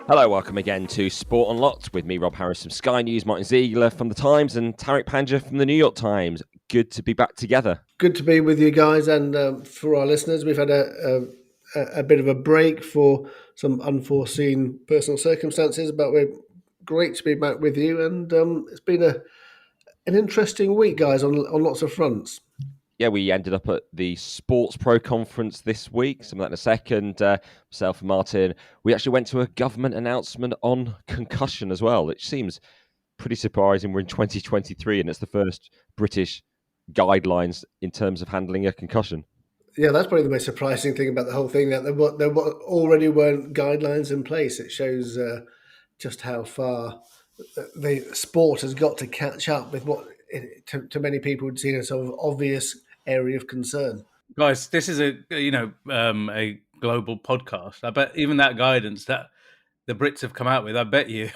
Hello, welcome again to Sport Unlocked with me, Rob Harris from Sky News, Martyn Ziegler from The Times, and Tariq Panja from The New York Times. Good to be back together. Good to be with you guys, and for our listeners, we've had a bit of a break for some unforeseen personal circumstances, but we're great to be back with you, and it's been an interesting week, guys, on lots of fronts. Yeah, we ended up at the Sports Pro conference this week. Some of that in a second. Myself and Martyn, we actually went to a government announcement on concussion as well, which seems pretty surprising. We're in 2023 and it's the first British guidelines in terms of handling a concussion. Yeah, that's probably the most surprising thing about the whole thing, that there already weren't guidelines in place. It shows just how far the sport has got to catch up with what to many people would seem a sort of obvious area of concern. Guys, this is a global podcast. I bet even that guidance that the Brits have come out with, I bet you,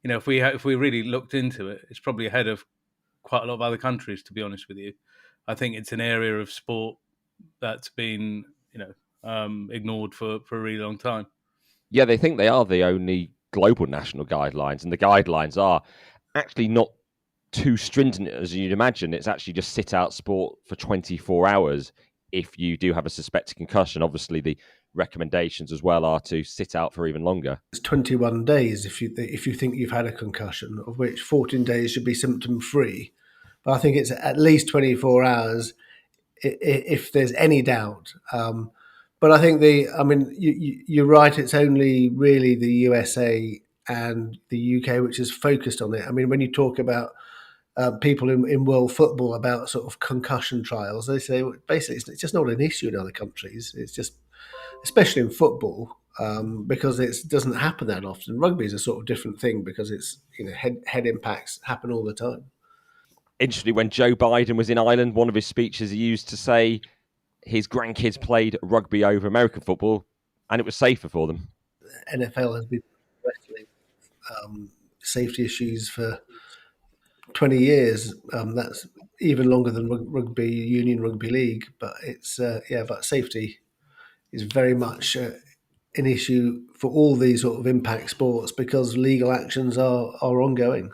if we really looked into it, it's probably ahead of quite a lot of other countries. To be honest with you, I think it's an area of sport that's been ignored for a really long time. Yeah, they think they are the only global national guidelines, and the guidelines are actually not too stringent as you'd imagine. It's actually just sit out sport for 24 hours if you do have a suspected concussion. Obviously, the recommendations as well are to sit out for even longer. It's 21 days if you think you've had a concussion, of which 14 days should be symptom free. But I think it's at least 24 hours if there's any doubt. But I think you're right. It's only really the USA and the UK which is focused on it. I mean, when you talk about people in world football about sort of concussion trials, they say basically it's just not an issue in other countries. It's just, especially in football, because it doesn't happen that often. Rugby is a sort of different thing because it's head impacts happen all the time. Interestingly, when Joe Biden was in Ireland, one of his speeches he used to say his grandkids played rugby over American football and it was safer for them. NFL has been wrestling safety issues for 20 years. That's even longer than rugby union, rugby league. But it's but safety is very much an issue for all these sort of impact sports because legal actions are ongoing.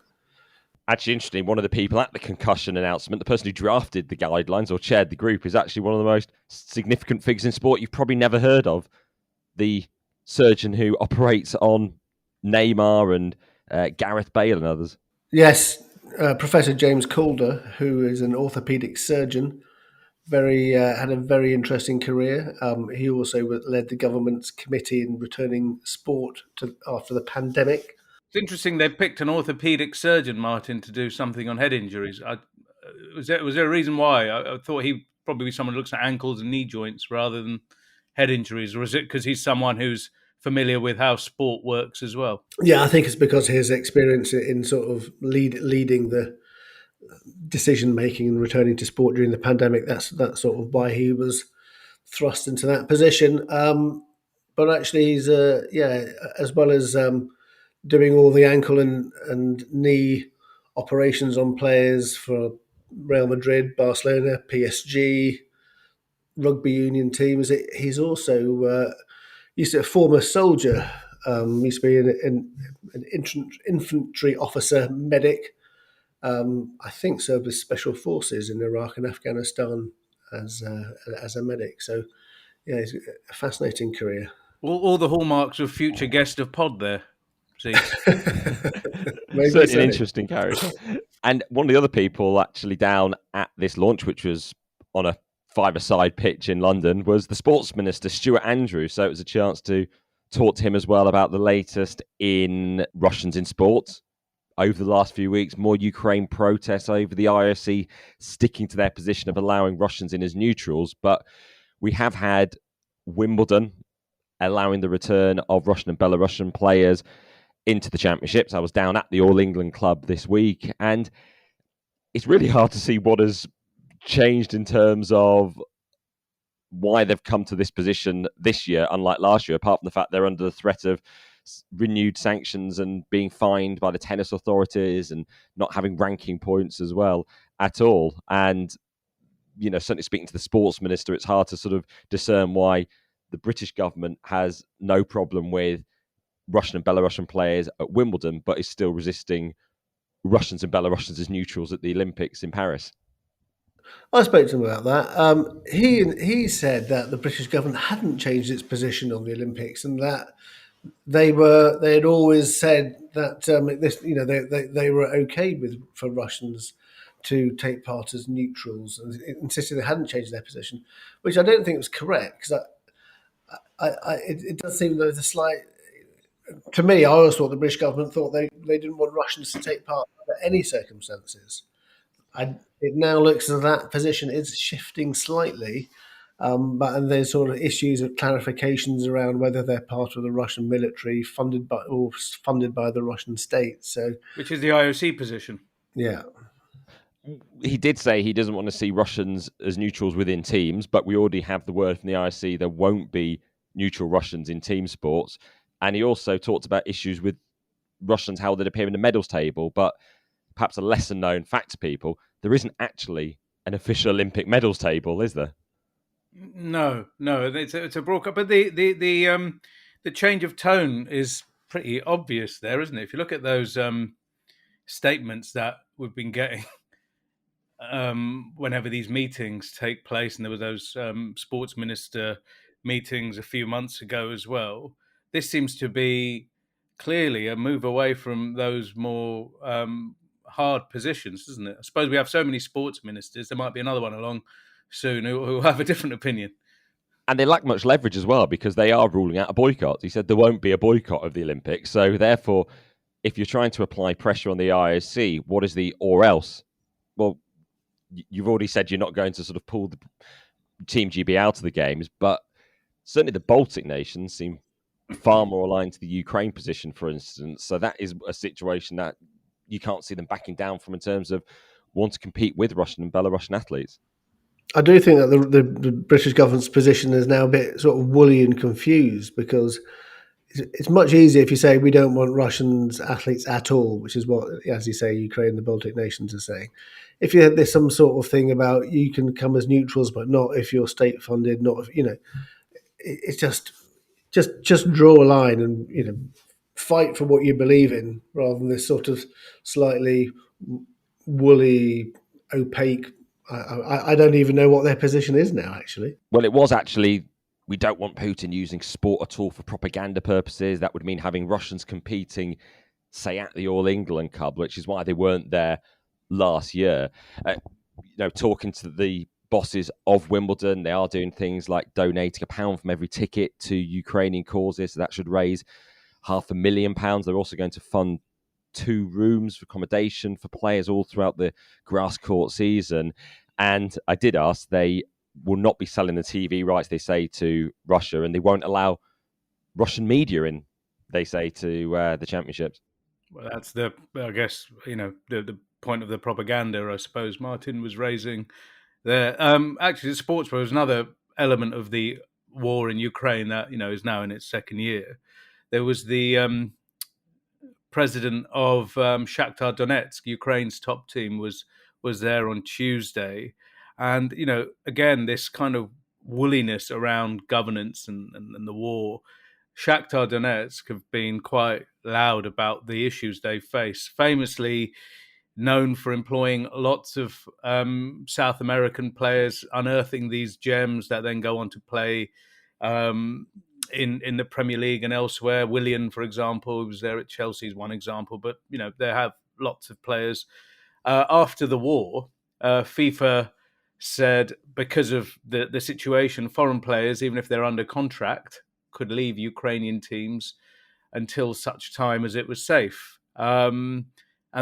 Actually, interestingly, one of the people at the concussion announcement, the person who drafted the guidelines or chaired the group, is actually one of the most significant figures in sport you've probably never heard of. The surgeon who operates on Neymar and Gareth Bale and others. Yes, Professor James Calder, who is an orthopaedic surgeon, had a very interesting career. He also led the government's committee in returning sport after the pandemic. It's interesting they picked an orthopaedic surgeon, Martyn, to do something on head injuries. Was there a reason why? I thought he'd probably be someone who looks at ankles and knee joints rather than head injuries, or is it because he's someone who's familiar with how sport works as well? Yeah, I think it's because his experience in sort of leading the decision making and returning to sport during the pandemic. That's sort of why he was thrust into that position. But actually, he's as well as doing all the ankle and knee operations on players for Real Madrid, Barcelona, PSG, rugby union teams. He's also used to be a former soldier. Used to be an infantry officer, medic. I think served with special forces in Iraq and Afghanistan as a medic. So, yeah, it's a fascinating career. All the hallmarks of future guest of pod there. See, certainly an interesting character. And one of the other people actually down at this launch, which was on a five-a-side pitch in London, was the sports minister, Stuart Andrews. So it was a chance to talk to him as well about the latest in Russians in sports. Over the last few weeks, more Ukraine protests over the IOC sticking to their position of allowing Russians in as neutrals. But we have had Wimbledon allowing the return of Russian and Belarusian players into the championships. I was down at the All England Club this week, and it's really hard to see what has changed in terms of why they've come to this position this year, unlike last year, apart from the fact they're under the threat of renewed sanctions and being fined by the tennis authorities and not having ranking points as well at all. And, certainly speaking to the sports minister, it's hard to sort of discern why the British government has no problem with Russian and Belarusian players at Wimbledon, but is still resisting Russians and Belarusians as neutrals at the Olympics in Paris. I spoke to him about that. He said that the British government hadn't changed its position on the Olympics, and that they had always said that they were okay for Russians to take part as neutrals, and insisted they hadn't changed their position, which I don't think was correct, because it does seem there's a slight. To me, I always thought the British government thought they didn't want Russians to take part under any circumstances. It now looks as though that position is shifting slightly, and there's sort of issues of clarifications around whether they're part of the Russian military, funded by the Russian state. So, which is the IOC position. Yeah. He did say he doesn't want to see Russians as neutrals within teams, but we already have the word from the IOC there won't be neutral Russians in team sports. And he also talked about issues with Russians, how they'd appear in the medals table. But perhaps a lesser known fact to people, there isn't actually an official Olympic medals table, is there? No, it's a broad cut. But the change of tone is pretty obvious there, isn't it? If you look at those statements that we've been getting whenever these meetings take place, and there were those sports minister meetings a few months ago as well, this seems to be clearly a move away from those more hard positions, isn't it? I suppose we have so many sports ministers, there might be another one along soon who have a different opinion. And they lack much leverage as well, because they are ruling out a boycott. He said there won't be a boycott of the Olympics. So therefore, if you're trying to apply pressure on the IOC, what is the or else? Well, you've already said you're not going to sort of pull the Team GB out of the games, but certainly the Baltic nations seem far more aligned to the Ukraine position, for instance. So that is a situation that you can't see them backing down from in terms of want to compete with Russian and Belarusian athletes. I do think that the British government's position is now a bit sort of woolly and confused, because it's much easier if you say we don't want Russian athletes at all, which is what, as you say, Ukraine and the Baltic nations are saying. If there's some sort of thing about you can come as neutrals, but not if you're state funded, not if, it's just draw a line and fight for what you believe in, rather than this sort of slightly woolly, opaque. I don't even know what their position is now, actually. Well, it was actually, we don't want Putin using sport at all for propaganda purposes. That would mean having Russians competing, say, at the All England Cup, which is why they weren't there last year. Talking to the bosses of Wimbledon, they are doing things like donating £1 from every ticket to Ukrainian causes. So that should raise £500,000. They're also going to fund 2 rooms for accommodation for players all throughout the grass court season. And I did ask, they will not be selling the TV rights, they say, to Russia, and they won't allow Russian media in, they say, to the championships. Well, that's the point of the propaganda, I suppose, Martyn was raising there. Actually, the sports was another element of the war in Ukraine that, is now in its second year. There was the president of Shakhtar Donetsk, Ukraine's top team, was there on Tuesday. And, again, this kind of woolliness around governance and the war. Shakhtar Donetsk have been quite loud about the issues they face, famously known for employing lots of South American players, unearthing these gems that then go on to play in the Premier League and elsewhere. Willian, for example, who was there at Chelsea, is one example. But, they have lots of players. After the war, FIFA said because of the situation, foreign players, even if they're under contract, could leave Ukrainian teams until such time as it was safe. And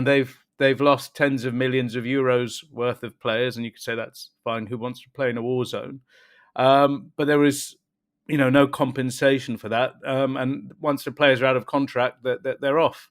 they've lost tens of millions of euros worth of players, and you could say that's fine. Who wants to play in a war zone? But there is, no compensation for that. And once the players are out of contract, they're off.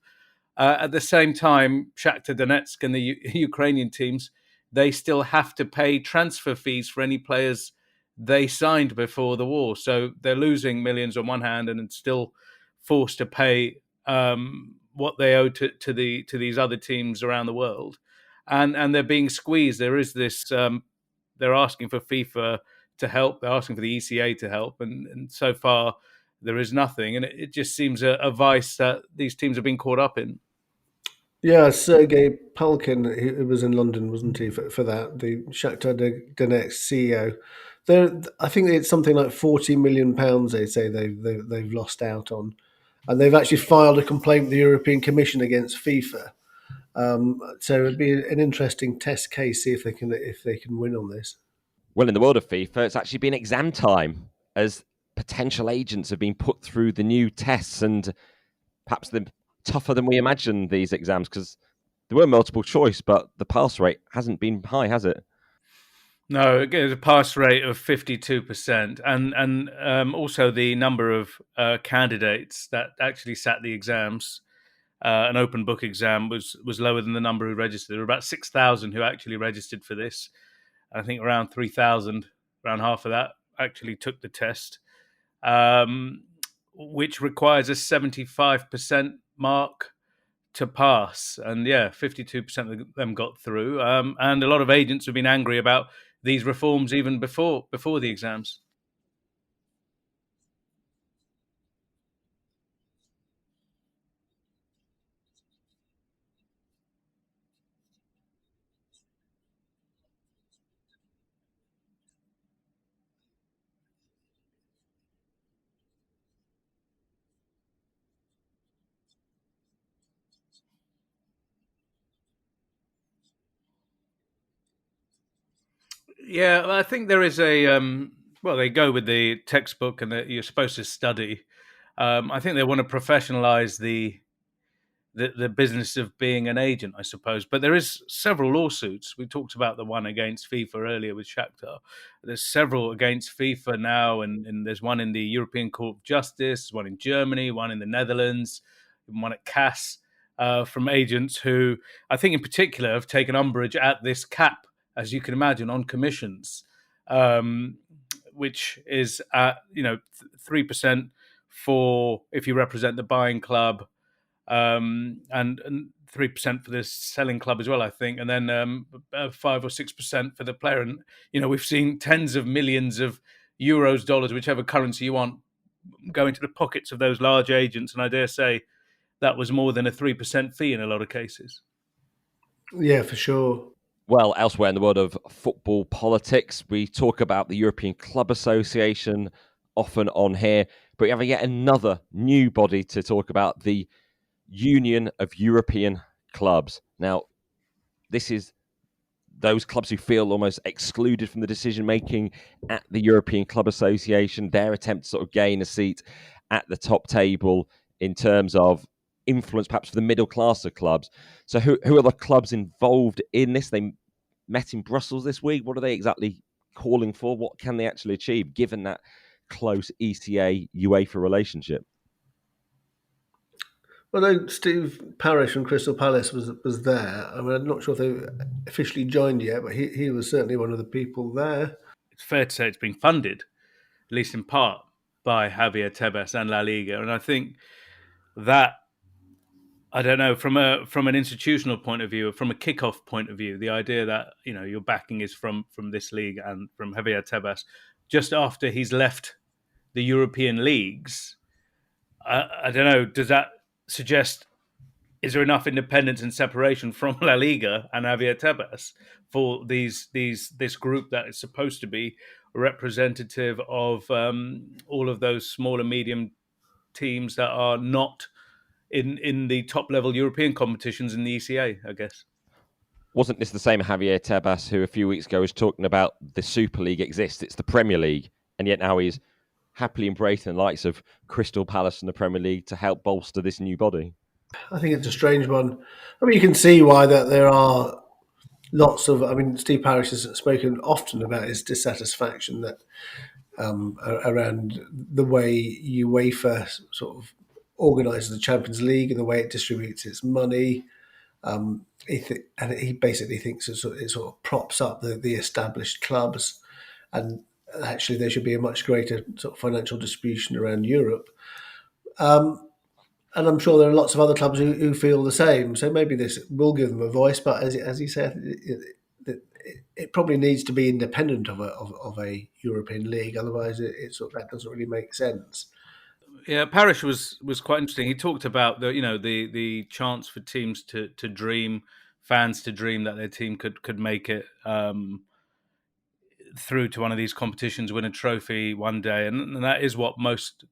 At the same time, Shakhtar Donetsk and the Ukrainian teams, they still have to pay transfer fees for any players they signed before the war. So they're losing millions on one hand and still forced to pay what they owe to these other teams around the world. And they're being squeezed. There is this, they're asking for FIFA to help. They're asking for the ECA to help. And so far, there is nothing, and it just seems a vice that these teams have been caught up in. Yeah, Sergei Palkin, who was in London, wasn't he, for that, the Shakhtar Donetsk CEO. I think it's something like £40 million. They say they've lost out on, and they've actually filed a complaint with the European Commission against FIFA. So it'd be an interesting test case, see if they can win on this. Well, in the world of FIFA, it's actually been exam time as potential agents have been put through the new tests, and perhaps they're tougher than we imagined, these exams, because there were multiple choice, but the pass rate hasn't been high, has it? No, again, a pass rate of 52%, and also the number of candidates that actually sat the exams. An open book exam was lower than the number who registered. There were about 6,000 who actually registered for this. I think around 3,000, around half of that, actually took the test, which requires a 75% mark to pass. And 52% of them got through. And a lot of agents have been angry about these reforms even before the exams. Yeah, I think there is a well, they go with the textbook and that you're supposed to study. I think they want to professionalize the business of being an agent, I suppose. But there is several lawsuits. We talked about the one against FIFA earlier with Shakhtar. There's several against FIFA now, and there's one in the European Court of Justice, one in Germany, one in the Netherlands, one at CAS, from agents who I think in particular have taken umbrage at this cap, as you can imagine, on commissions, which is at 3% for if you represent the buying club, and 3% for the selling club as well, I think, and then 5 or 6% for the player. And we've seen tens of millions of euros, dollars, whichever currency you want, go into the pockets of those large agents. And I dare say that was more than a 3% fee in a lot of cases. Yeah, for sure. Well, elsewhere in the world of football politics, we talk about the European Club Association often on here, but we have yet another new body to talk about, the Union of European Clubs. Now, this is those clubs who feel almost excluded from the decision-making at the European Club Association, their attempt to sort of gain a seat at the top table in terms of influence, perhaps for the middle class of clubs. So who are the clubs involved in this? They met in Brussels this week. What are they exactly calling for? What can they actually achieve, given that close ECA-UEFA relationship? Well, no, Steve Parish from Crystal Palace was there. I mean, I'm not sure if they officially joined yet, but he was certainly one of the people there. It's fair to say it's been funded, at least in part, by Javier Tebas and La Liga. And I think that, I don't know, from an institutional point of view, from a kickoff point of view, the idea that your backing is from this league and from Javier Tebas, just after he's left the European leagues, I don't know. Does that suggest, is there enough independence and separation from La Liga and Javier Tebas for this group that is supposed to be representative of all of those small and medium teams that are not in the top level European competitions in the ECA, I guess? Wasn't this the same Javier Tebas who a few weeks ago was talking about the Super League exists? It's the Premier League, and yet now he's happily embracing the likes of Crystal Palace and the Premier League to help bolster this new body. I think it's a strange one. I mean, you can see why that there are lots of. I mean, Steve Parish has spoken often about his dissatisfaction that around the way UEFA sort of organises the Champions League and the way it distributes its money. And he basically thinks it sort of props up the established clubs, and actually there should be a much greater sort of financial distribution around Europe. And I'm sure there are lots of other clubs who feel the same. So maybe this will give them a voice. But as he said, it probably needs to be independent of a European league. Otherwise, that doesn't really make sense. Yeah, Parish was quite interesting. He talked about the chance for teams to dream, fans to dream that their team could make it through to one of these competitions, win a trophy one day, and that is what most.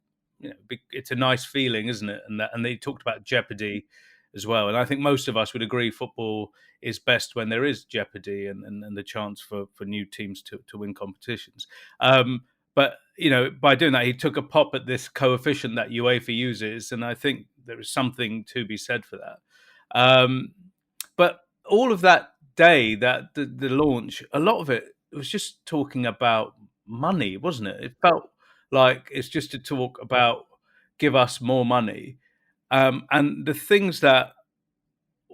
It's a nice feeling, isn't it? And they talked about jeopardy as well. And I think most of us would agree football is best when there is jeopardy and the chance for new teams to win competitions. But by doing that, he took a pop at this coefficient that UEFA uses, and I think there is something to be said for that. But all of that day, that the launch, a lot of it was just talking about money, wasn't it? It felt like it's just to talk about give us more money, and the things that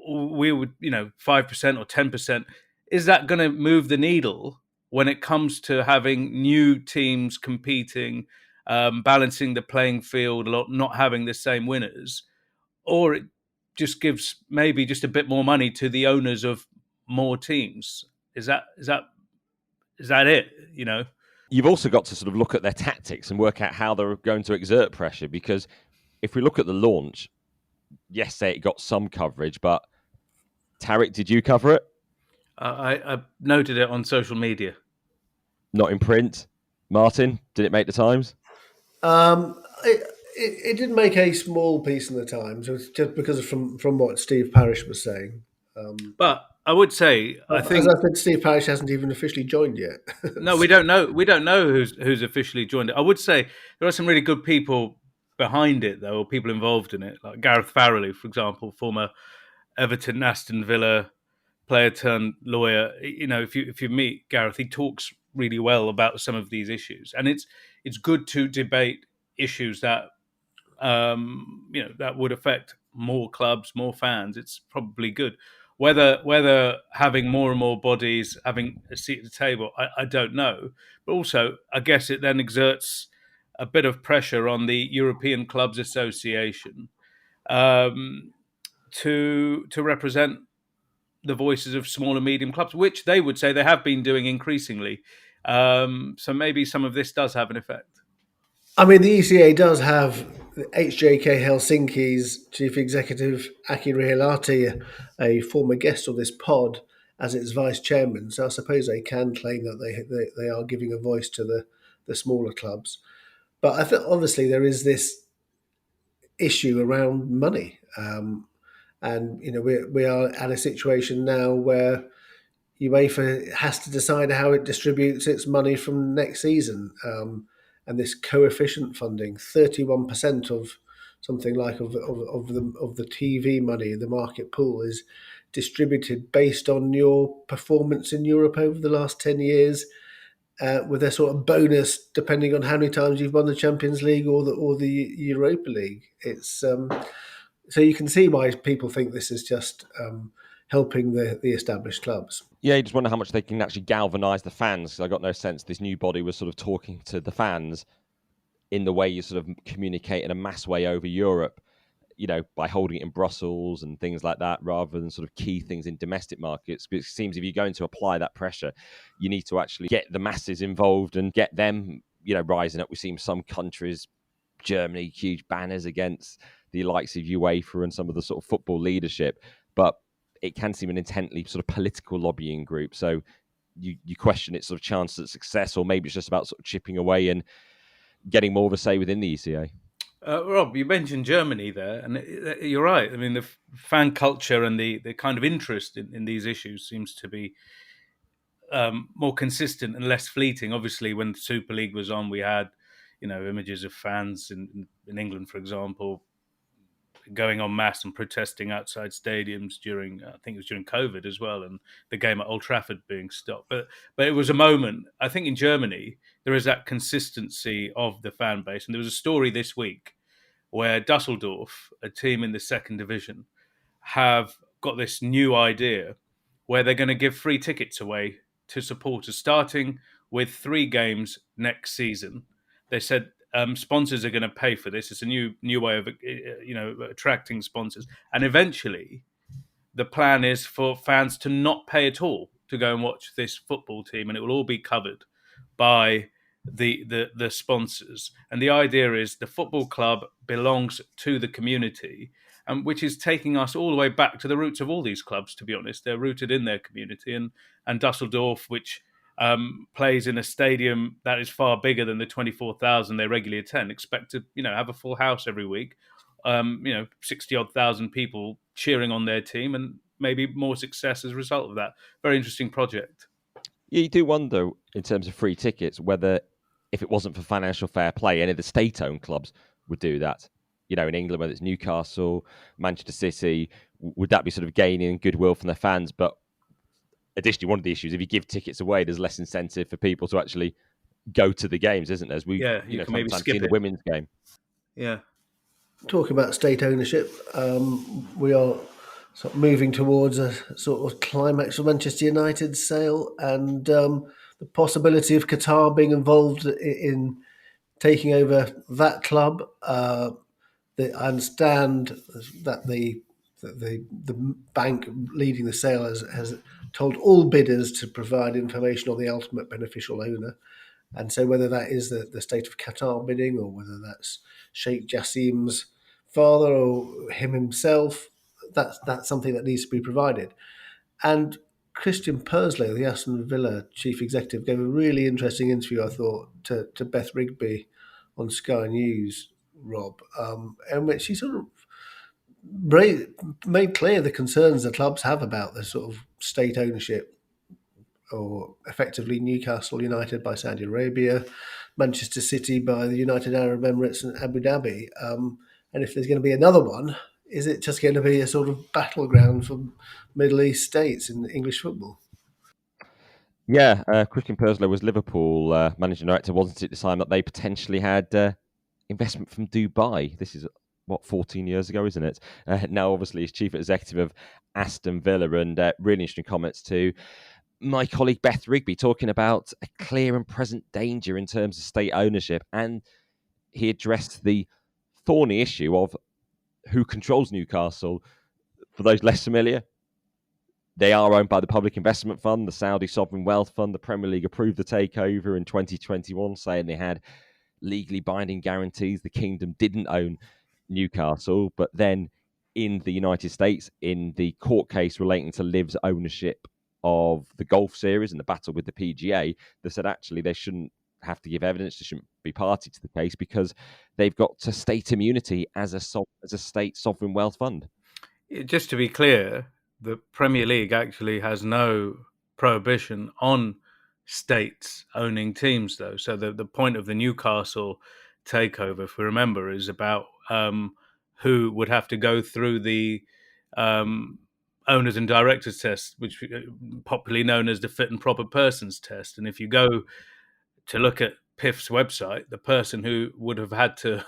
we would, 5% or 10%, is that going to move the needle when it comes to having new teams competing, balancing the playing field, not having the same winners, or it just gives maybe just a bit more money to the owners of more teams? Is that it? You've also got to sort of look at their tactics and work out how they're going to exert pressure, because if we look at the launch, yesterday it got some coverage, but Tariq, did you cover it? I noted it on social media. Not in print. Martyn, did it make the Times? It did make a small piece in the Times, just because from what Steve Parish was saying. But I would say, I think, as I said, Steve Parish hasn't even officially joined yet. No, we don't know. We don't know who's officially joined it. I would say there are some really good people behind it, though, or people involved in it, like Gareth Farrelly, for example, former Everton, Aston Villa player turned lawyer. If you meet Gareth, he talks really well about some of these issues, and it's good to debate issues that that would affect more clubs, more fans. It's probably good. Whether having more and more bodies having a seat at the table, I don't know. But also, I guess it then exerts a bit of pressure on the European Clubs Association to represent the voices of small and medium clubs, which they would say they have been doing increasingly. So maybe some of this does have an effect. I mean, the ECA does have HJK Helsinki's chief executive, Aki Rihelati, a former guest on this pod, as its vice chairman. So I suppose they can claim that they are giving a voice to the smaller clubs. But I think obviously there is this issue around money. And, we are at a situation now where UEFA has to decide how it distributes its money from next season. And this coefficient funding, 31% of something like of the TV money, the market pool, is distributed based on your performance in Europe over the last 10 years, with a sort of bonus depending on how many times you've won the Champions League or the Europa League. It's so you can see why people think this is just helping the established clubs. Yeah, you just wonder how much they can actually galvanise the fans. Because I got no sense this new body was sort of talking to the fans in the way you sort of communicate in a mass way over Europe, by holding it in Brussels and things like that, rather than sort of key things in domestic markets. But it seems if you're going to apply that pressure, you need to actually get the masses involved and get them, rising up. We've seen some countries, Germany, huge banners against the likes of UEFA and some of the sort of football leadership. But it can seem an intently sort of political lobbying group. So you question its sort of chances at success, or maybe it's just about sort of chipping away and getting more of a say within the ECA. Rob, you mentioned Germany there, and you're right. I mean, the fan culture and the kind of interest in these issues seems to be more consistent and less fleeting. Obviously, when the Super League was on, we had, images of fans in England, for example, going en masse and protesting outside stadiums during, I think it was during COVID as well, and the game at Old Trafford being stopped. But it was a moment. I think in Germany, there is that consistency of the fan base. And there was a story this week where Dusseldorf, a team in the second division, have got this new idea where they're going to give free tickets away to supporters, starting with 3 games next season. They said sponsors are going to pay for this. It's a new way of attracting sponsors, and eventually, the plan is for fans to not pay at all to go and watch this football team, and it will all be covered by the sponsors. And the idea is the football club belongs to the community, and which is taking us all the way back to the roots of all these clubs. To be honest, they're rooted in their community, and Dusseldorf, which plays in a stadium that is far bigger than the 24,000 they regularly attend, expect to have a full house every week. 60-odd thousand people cheering on their team, and maybe more success as a result of that. Very interesting project. Yeah, you do wonder, in terms of free tickets, whether if it wasn't for financial fair play, any of the state-owned clubs would do that. In England, whether it's Newcastle, Manchester City, would that be sort of gaining goodwill from their fans? But additionally, one of the issues, if you give tickets away, there's less incentive for people to actually go to the games, isn't there? As we, you can maybe skip the women's game. Yeah. Talking about state ownership, we are sort of moving towards a sort of climax of Manchester United's sale, and the possibility of Qatar being involved in taking over that club. I understand that the bank leading the sale has told all bidders to provide information on the ultimate beneficial owner. And so whether that is the state of Qatar bidding, or whether that's Sheikh Jassim's father or him himself, that's something that needs to be provided. And Christian Purslow, the Aston Villa chief executive, gave a really interesting interview, I thought, to Beth Rigby on Sky News, Rob, in which he sort of made clear the concerns the clubs have about the sort of state ownership, or effectively Newcastle United by Saudi Arabia, Manchester City by the United Arab Emirates and Abu Dhabi. And if there's going to be another one, is it just going to be a sort of battleground for Middle East states in English football? Yeah, Christian Purslow was Liverpool managing director, wasn't it, at the time that they potentially had investment from Dubai? This is, 14 years ago, isn't it? Now, obviously, he's chief executive of Aston Villa, and really interesting comments too. My colleague Beth Rigby talking about a clear and present danger in terms of state ownership, and he addressed the thorny issue of who controls Newcastle. For those less familiar, they are owned by the Public Investment Fund, the Saudi Sovereign Wealth Fund. The Premier League approved the takeover in 2021, saying they had legally binding guarantees. The Kingdom didn't own Newcastle, but then in the United States, in the court case relating to Liv's ownership of the golf series and the battle with the PGA, they said actually they shouldn't have to give evidence, they shouldn't be party to the case because they've got to state immunity as a state sovereign wealth fund. Just to be clear, the Premier League actually has no prohibition on states owning teams, though. So the point of the Newcastle takeover, if we remember, is about who would have to go through the owners and directors test, which popularly known as the fit and proper persons test. And if you go to look at PIF's website, the person who would have had to,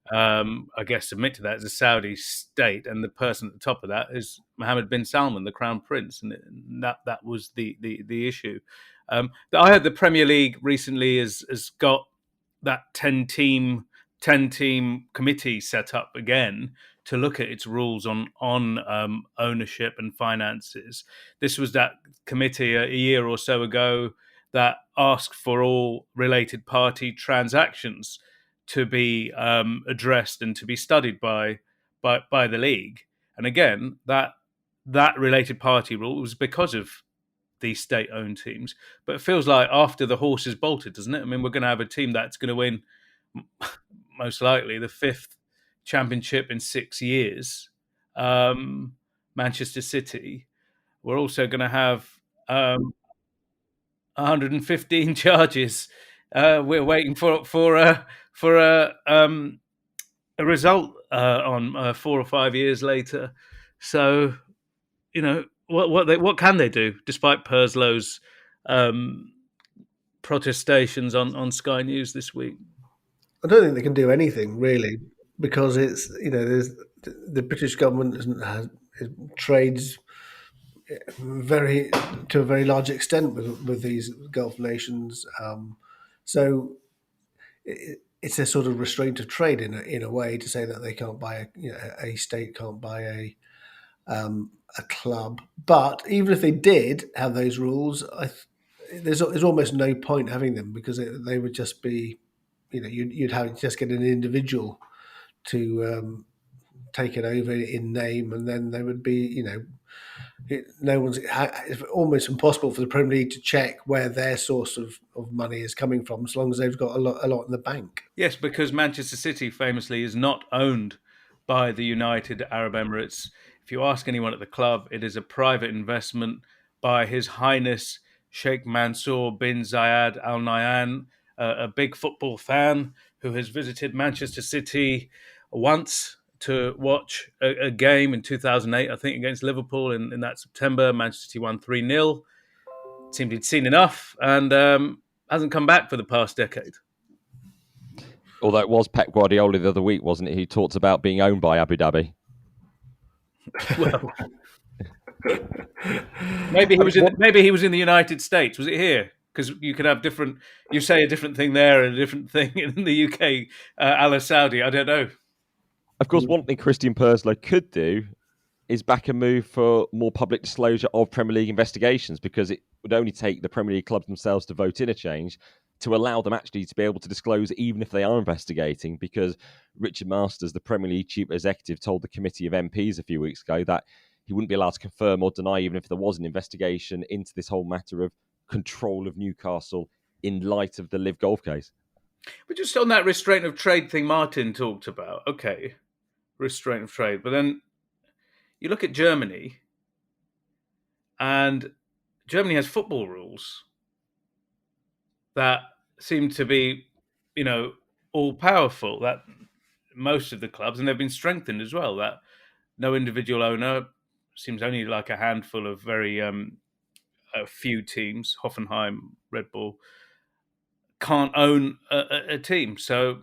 I guess, submit to that is a Saudi state, and the person at the top of that is Mohammed bin Salman, the Crown Prince, and that was the issue. I heard the Premier League recently has got that 10-team committee set up again to look at its rules on ownership and finances. This was that committee a year or so ago that asked for all related party transactions to be addressed and to be studied by the league. And again, that related party rule was because of these state-owned teams. But it feels like after the horse is bolted, doesn't it? I mean, we're going to have a team that's going to win most likely the 5th championship in 6 years, Manchester City. We're also going to have 115 charges. We're waiting for a result on 4 or 5 years later. So, what can they do despite Perslow's protestations on Sky News this week? I don't think they can do anything really, because it's there's the British government trades to a very large extent with these Gulf nations, so it's a sort of restraint of trade in a way, to say that they can't buy a state can't buy a club. But even if they did have those rules, there's almost no point having them because they would just be, you'd have just get an individual to take it over in name, and then there would be, it's almost impossible for the Premier League to check where their source of money is coming from, as long as they've got a lot in the bank. Yes, because Manchester City famously is not owned by the United Arab Emirates. If you ask anyone at the club, it is a private investment by His Highness Sheikh Mansour bin Zayed Al Nahyan, a big football fan who has visited Manchester City once to watch a game in 2008, I think, against Liverpool in that September. Manchester City won 3-0. It seemed he'd seen enough and hasn't come back for the past decade. Although it was Pep Guardiola the other week, wasn't it? He talked about being owned by Abu Dhabi. Well, maybe he was in the United States. Was it here? Because you could have different. You say a different thing there and a different thing in the UK, a la Saudi. I don't know. Of course, one thing Christian Purslow could do is back a move for more public disclosure of Premier League investigations, because it would only take the Premier League clubs themselves to vote in a change to allow them actually to be able to disclose even if they are investigating, because Richard Masters, the Premier League chief executive, told the committee of MPs a few weeks ago that he wouldn't be allowed to confirm or deny even if there was an investigation into this whole matter of control of Newcastle in light of the Live Golf case. But just on that restraint of trade thing Martyn talked about, okay, restraint of trade. But then you look at Germany, and Germany has football rules that seem to be, all powerful. That most of the clubs, and they've been strengthened as well, that no individual owner, seems only like a handful of very few teams, Hoffenheim, Red Bull, can't own a team. So,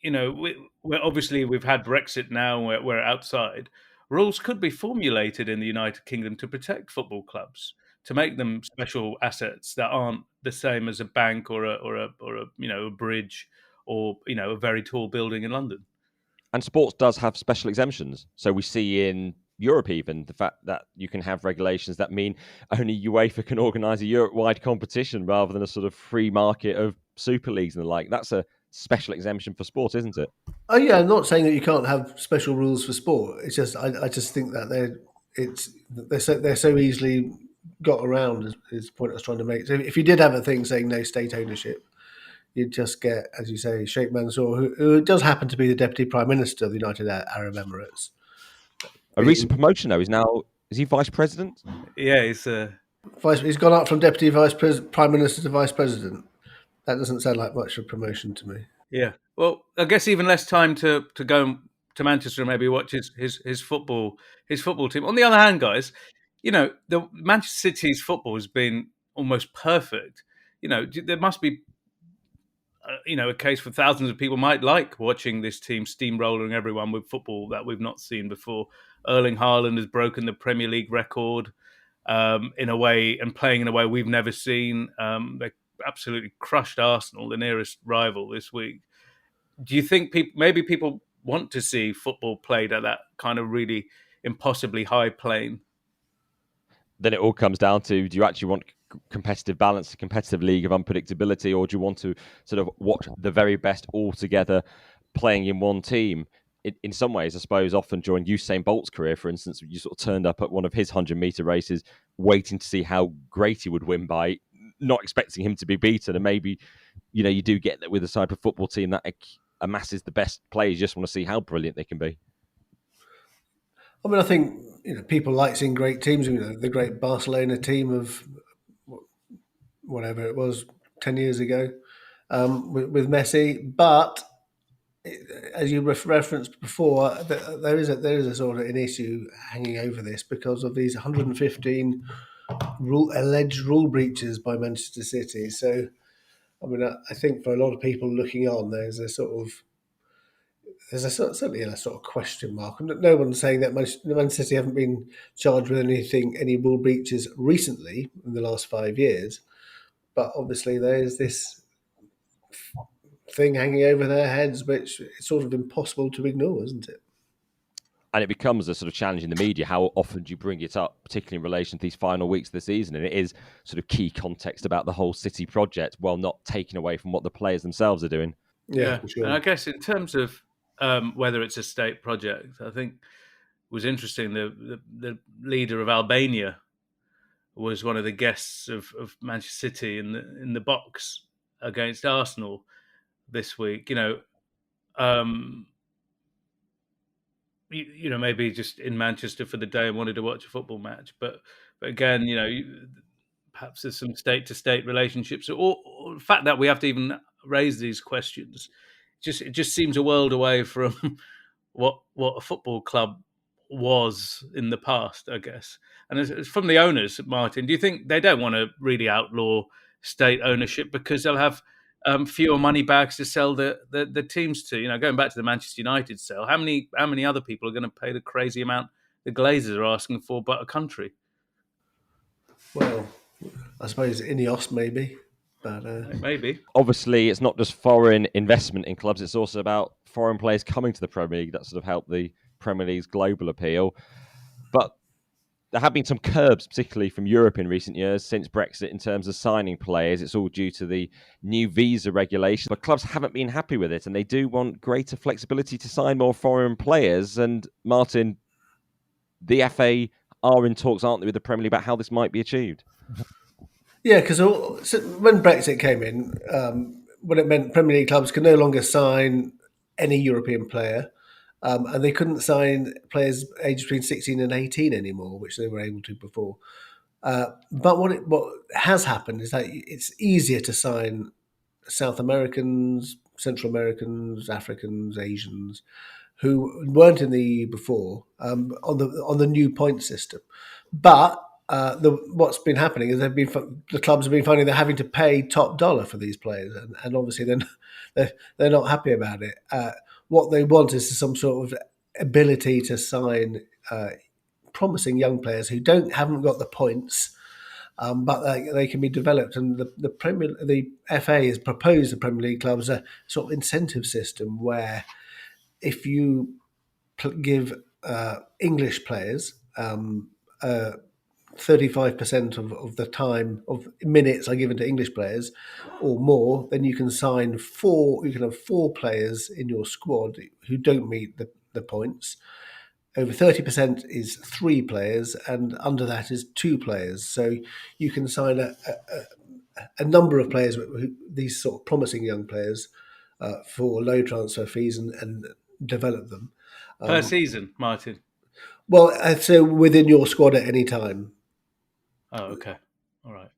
we've had Brexit now, we're outside. Rules could be formulated in the United Kingdom to protect football clubs, to make them special assets that aren't the same as a bank or a bridge or a very tall building in London. And sports does have special exemptions. So we see in Europe even the fact that you can have regulations that mean only UEFA can organise a Europe-wide competition rather than a sort of free market of super leagues and the like. That's a special exemption for sport, isn't it? Oh yeah, I'm not saying that you can't have special rules for sport. It's just I just think that they're so easily got around, is the point I was trying to make. So if you did have a thing saying no state ownership, you'd just get, as you say, Sheikh Mansour, who does happen to be the Deputy Prime Minister of the United Arab Emirates. A recent promotion, though, is he Vice President? Yeah, he's gone up from Deputy Prime Minister to Vice President. That doesn't sound like much of a promotion to me. Yeah. Well, I guess even less time to go to Manchester and maybe watch his football team. On the other hand, guys, the Manchester City's football has been almost perfect. There must be a case for thousands of people might like watching this team steamrolling everyone with football that we've not seen before. Erling Haaland has broken the Premier League record in a way, and playing in a way we've never seen. They absolutely crushed Arsenal, the nearest rival, this week. Do you think maybe people want to see football played at that kind of really impossibly high plane? Then it all comes down to, do you actually want competitive balance, a competitive league of unpredictability, or do you want to sort of watch the very best all together playing in one team? In some ways, I suppose, often during Usain Bolt's career, for instance, you sort of turned up at one of his 100-meter races waiting to see how great he would win by, not expecting him to be beaten. And maybe, you do get that with a type of football team that amasses the best players. You just want to see how brilliant they can be. I mean, I think people like seeing great teams. The great Barcelona team of whatever it was 10 years ago with Messi, but as you referenced before, there is a sort of an issue hanging over this because of these 115 alleged rule breaches by Manchester City. So, I mean, I think for a lot of people looking on, there's certainly a sort of question mark. No one's saying that Man City haven't been charged with any rule breaches recently in the last 5 years, but obviously there is this thing hanging over their heads, which is sort of impossible to ignore, isn't it? And it becomes a sort of challenge in the media. How often do you bring it up, particularly in relation to these final weeks of the season? And it is sort of key context about the whole City project, while not taking away from what the players themselves are doing. Yeah, for sure. And I guess in terms of whether it's a state project, I think it was interesting. The leader of Albania was one of the guests of Manchester City in the box against Arsenal this week. Maybe just in Manchester for the day and wanted to watch a football match. But again, perhaps there's some state-to-state relationships, or the fact that we have to even raise these questions. It just seems a world away from what a football club was in the past, I guess. And it's from the owners, Martyn, do you think they don't want to really outlaw state ownership because they'll have fewer money bags to sell the teams to? Going back to the Manchester United sale, how many other people are going to pay the crazy amount the Glazers are asking for but a country? Well, I suppose Ineos maybe. But maybe. Obviously, it's not just foreign investment in clubs, it's also about foreign players coming to the Premier League that sort of help the Premier League's global appeal. But there have been some curbs, particularly from Europe in recent years, since Brexit, in terms of signing players. It's all due to the new visa regulations. But clubs haven't been happy with it, and they do want greater flexibility to sign more foreign players. And Martyn, the FA are in talks, aren't they, with the Premier League about how this might be achieved? Yeah, because when Brexit came in, what it meant, Premier League clubs could no longer sign any European player, and they couldn't sign players aged between 16 and 18 anymore, which they were able to before. But what has happened is that it's easier to sign South Americans, Central Americans, Africans, Asians, who weren't in the EU before, on the new point system. But what's been happening is the clubs have been finding they're having to pay top dollar for these players, and obviously they're not happy about it. What they want is some sort of ability to sign promising young players who haven't got the points, but they can be developed. And the FA has proposed the Premier League clubs a sort of incentive system where if you give English players 35% of the time of minutes are given to English players or more, then you can sign four. You can have 4 players in your squad who don't meet the points. Over 30% is 3 players, and under that is 2 players. So you can sign a number of players, these sort of promising young players, for low transfer fees and develop them. Per season, Martyn? Well, so within your squad at any time. Oh, okay. All right.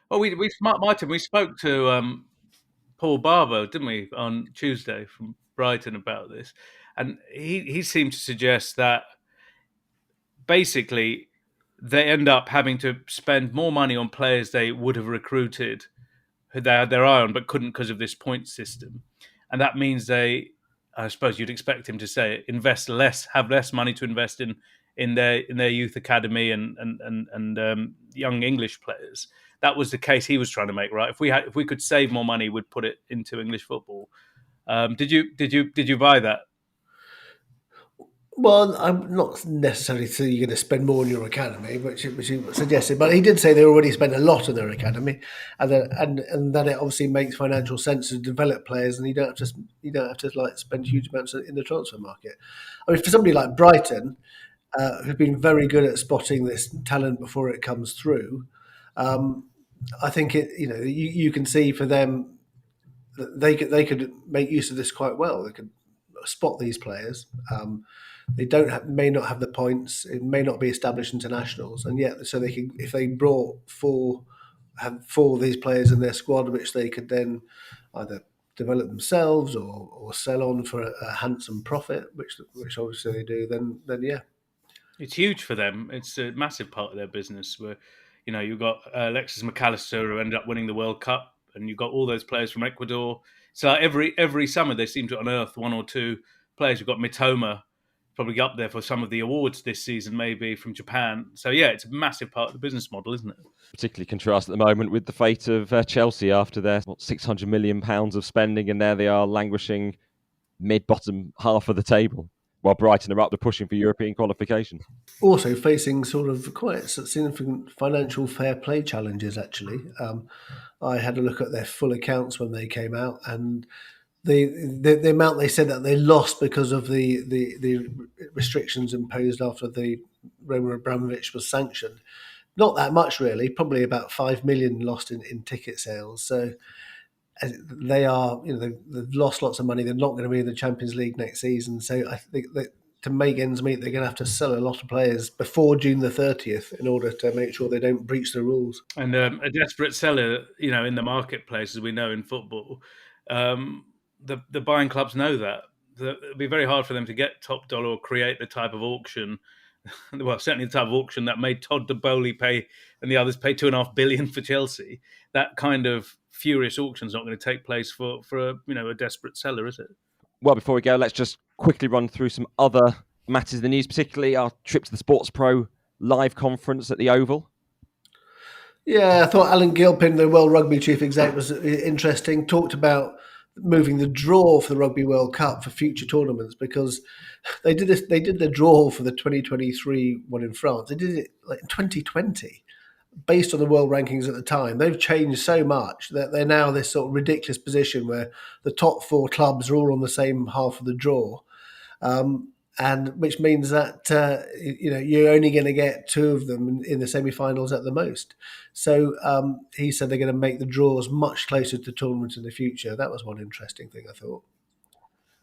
Well, Martyn, we spoke to Paul Barber, didn't we, on Tuesday from Brighton about this. And he seemed to suggest that basically they end up having to spend more money on players they would have recruited, who they had their eye on, but couldn't because of this point system. And that means I suppose you'd expect him to say, invest less, have less money to invest in their youth academy and young English players. That was the case he was trying to make, right? If we could save more money, we'd put it into English football. Did you buy that? Well, I'm not necessarily saying you're going to spend more on your academy, which he suggested, but he did say they already spend a lot on their academy, and that it obviously makes financial sense to develop players, and you don't have to like spend huge amounts in the transfer market. I mean, for somebody like Brighton, who've been very good at spotting this talent before it comes through, I think you can see for them that they could make use of this quite well. They could spot these players. They may not have the points. It may not be established internationals, and yet so they can, if they have 4 of these players in their squad, which they could then either develop themselves or sell on for a handsome profit, which obviously they do. Then yeah, it's huge for them. It's a massive part of their business. Where you've got Alexis McAllister, who ended up winning the World Cup, and you've got all those players from Ecuador. So every summer they seem to unearth 1 or 2 players. We've got Mitoma, probably up there for some of the awards this season, maybe from Japan. So yeah, it's a massive part of the business model, isn't it? Particularly contrast at the moment with the fate of Chelsea after their £600 million of spending, and there they are languishing mid-bottom half of the table. while Brighton are up, they're pushing for European qualification. Also facing sort of quite significant financial fair play challenges, actually. I had a look at their full accounts when they came out, and the amount they said that they lost because of the restrictions imposed after the Roman Abramovich was sanctioned, not that much really, probably about 5 million lost in ticket sales. So they are, they've lost lots of money. They're not going to be in the Champions League next season. So I think that to make ends meet, they're going to have to sell a lot of players before June the 30th in order to make sure they don't breach the rules. And a desperate seller, in the marketplace, as we know in football, the buying clubs know that. It'll be very hard for them to get top dollar or create the type of auction, well, certainly the type of auction that made Todd de Boehly pay and the others pay $2.5 billion for Chelsea. That kind of furious auction is not going to take place for a desperate seller, is it? Well, before we go, let's just quickly run through some other matters in the news, particularly our trip to the Sports Pro live conference at the Oval. Yeah, I thought Alan Gilpin, the World Rugby chief exec, was interesting. Talked about moving the draw for the Rugby World Cup for future tournaments, because they did the draw for the 2023 one in France. They did it like in 2020. Based on the world rankings at the time, they've changed so much that they're now this sort of ridiculous position where the top 4 clubs are all on the same half of the draw, and which means that you're only going to get 2 of them in the semi-finals at the most. So he said they're going to make the draws much closer to tournaments in the future. That was one interesting thing, I thought.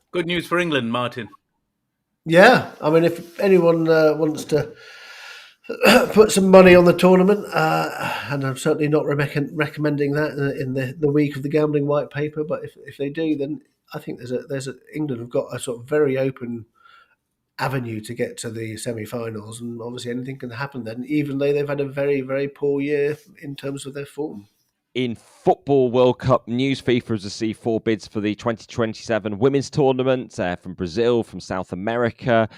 Good news for England, Martyn. Yeah, I mean, if anyone wants to put some money on the tournament, and I'm certainly not recommending that in the week of the gambling white paper. But if they do, then I think England have got a sort of very open avenue to get to the semi-finals, and obviously anything can happen then, even though they've had a very, very poor year in terms of their form. In Football World Cup news, FIFA has received 4 bids for the 2027 women's tournament from Brazil, from South America,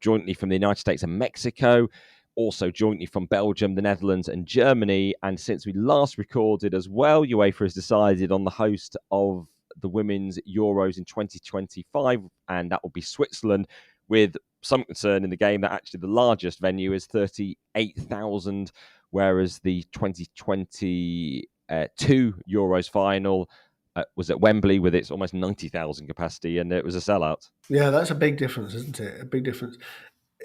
jointly from the United States and Mexico, also jointly from Belgium, the Netherlands and Germany. And since we last recorded as well, UEFA has decided on the host of the Women's Euros in 2025, and that will be Switzerland, with some concern in the game that actually the largest venue is 38,000, whereas the 2022 Euros final was at Wembley with its almost 90,000 capacity, and it was a sellout. Yeah, that's a big difference, isn't it? A big difference.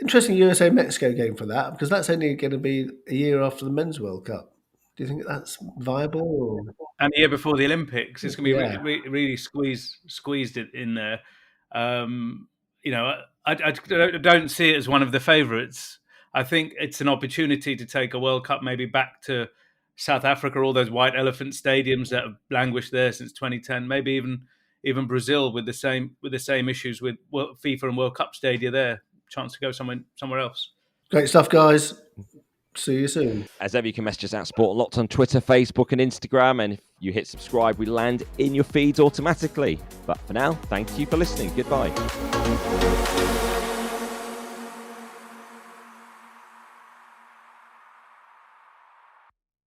Interesting USA-Mexico game for that, because that's only going to be a year after the Men's World Cup. Do you think that's viable? Or? And the year before the Olympics, it's going to be really squeezed it in there. I don't see it as one of the favourites. I think it's an opportunity to take a World Cup maybe back to South Africa, all those white elephant stadiums that have languished there since 2010. Maybe even Brazil with the same issues with FIFA and World Cup stadia there. Chance to go somewhere else. Great stuff, guys. See you soon. As ever, you can message us at Sport Unlocked on Twitter, Facebook and Instagram, and if you hit subscribe, we land in your feeds automatically. But for now, thank you for listening. Goodbye.